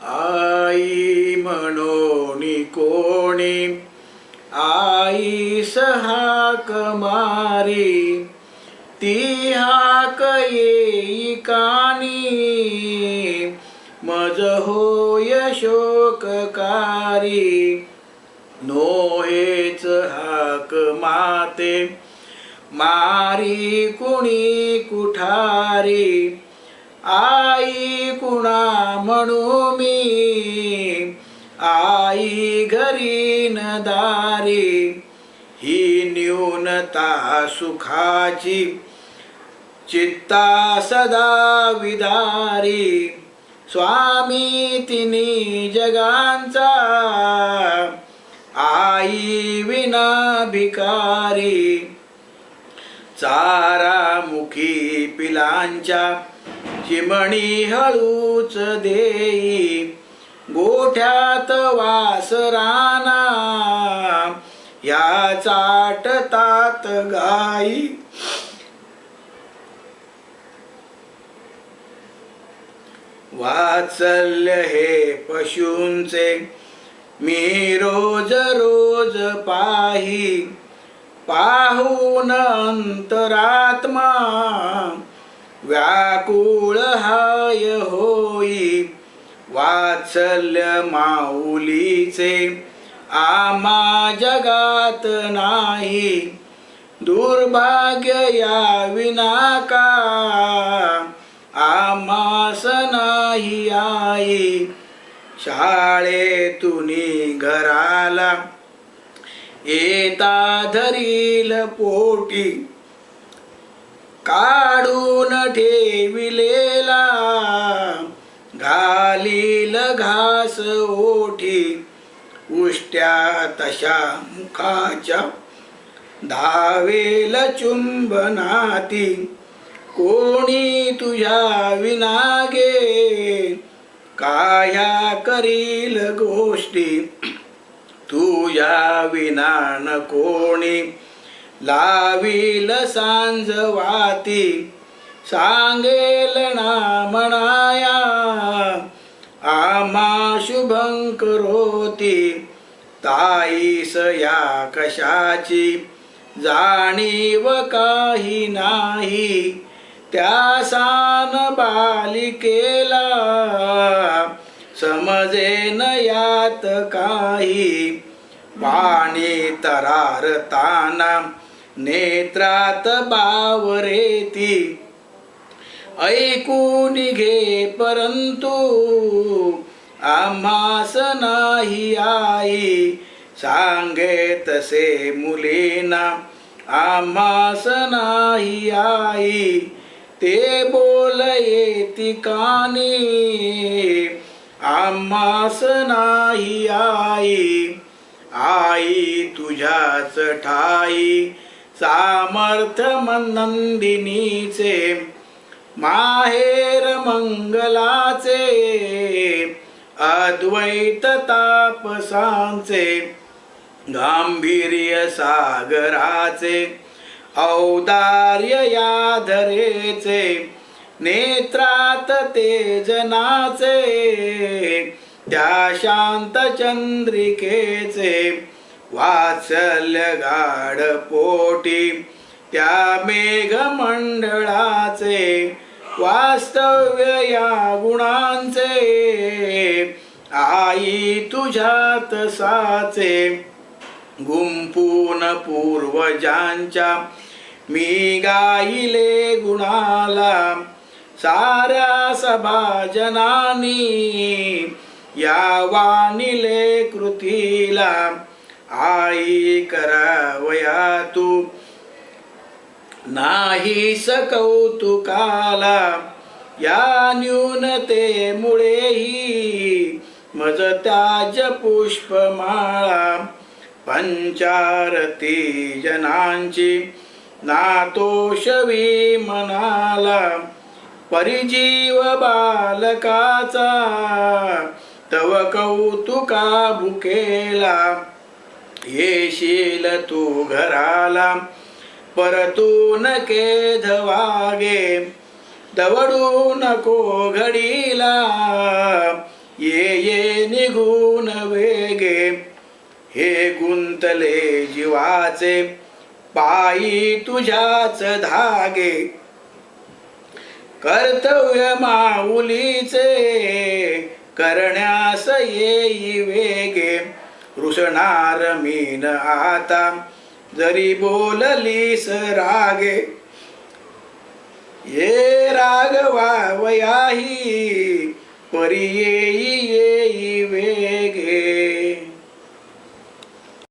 आई म्हणोनी कोणी आईस हाक मारी, ती हाक येई कानी मज होय शोककारी. नोहेच हाक माते मारी कुणी कुठारी, आई कुणा म्हणू मी आई घरी न दारी. ही न्यूनता सुखाची चित्ता सदा विदारी, स्वामी तिनी जगांचा आई विना भिकारी. चारामुखी पिलांच्या चिमणी हळूच देई, गोठ्यात वासराना या चाटतात गाई. वात्सल्य हे पशूंचे मी रोज रोज पाही, पाहून अंतरात्मा व्याकुळ हाय होई. वात्सल्य माऊलीचे आम्हा जगात नाही, दुर्भाग्य या विना का आम्हास नाही आई. शाळेतुनी घराला येता धरील पोटी, काढून ठेविलेला घालील घास ओठी. उष्ट्या तशा मुखाच्या धावेल चुंबनाती, कोणी तुझ्या विनागे काया करील गोष्टी. तुझ्या विना न कोणी लावील सांज वाती, सांगेल ना म्हणाया आम्हा शुभं करोती. ताईस या कशाची जाणीव काही नाही, त्या सान बालिकेला समजेन यात काही. पाणी तरारताना नेत्रात बावरेती, ऐकून घे परंतु आम्हास नाही आई. सांगे तसे मुलींना आम्हास नाही आई, ते बोल येती कानी आम्हास नाही आई. आई तुझ्याच ठाई सामर्थ्य नंदिनीचे, माहेर मंगलाचे अद्वैत तापसांचे. गांभीर्य सागराचे औदार्य या धरेचे, नेत्रात तेजनाचे त्या शांत चंद्रिकेचे. वात्सल्य गाढ पोटी त्या मेघमंडळाचे, वास्तव्य या गुणांचे आई तुझ्यात साचे. गुंपून पूर्वजांच्या मी गाईले गुणाला, साऱ्या सभाजनानी या वाणिले कृतीला. आई करावया तू नाही कौतुकाला, या न्यूनतेमुळेही मज त्याज पुष्पमाळा. पंचारती जनांची नातोषवी मनाला, परिजीव बालकाचा तव कौतुका भुकेला. येशील तू घराला परतून केध वागे, दवडू नको घडीला ये परतून वेगे, हे गुंतले जीवाचे पायी तुझ्याच धागे. कर्तव्य माऊलीचे करण्यास येई वेगे, रुसणार मीन आता जरी बोललीस रागे. ये रागवावयाही परी येई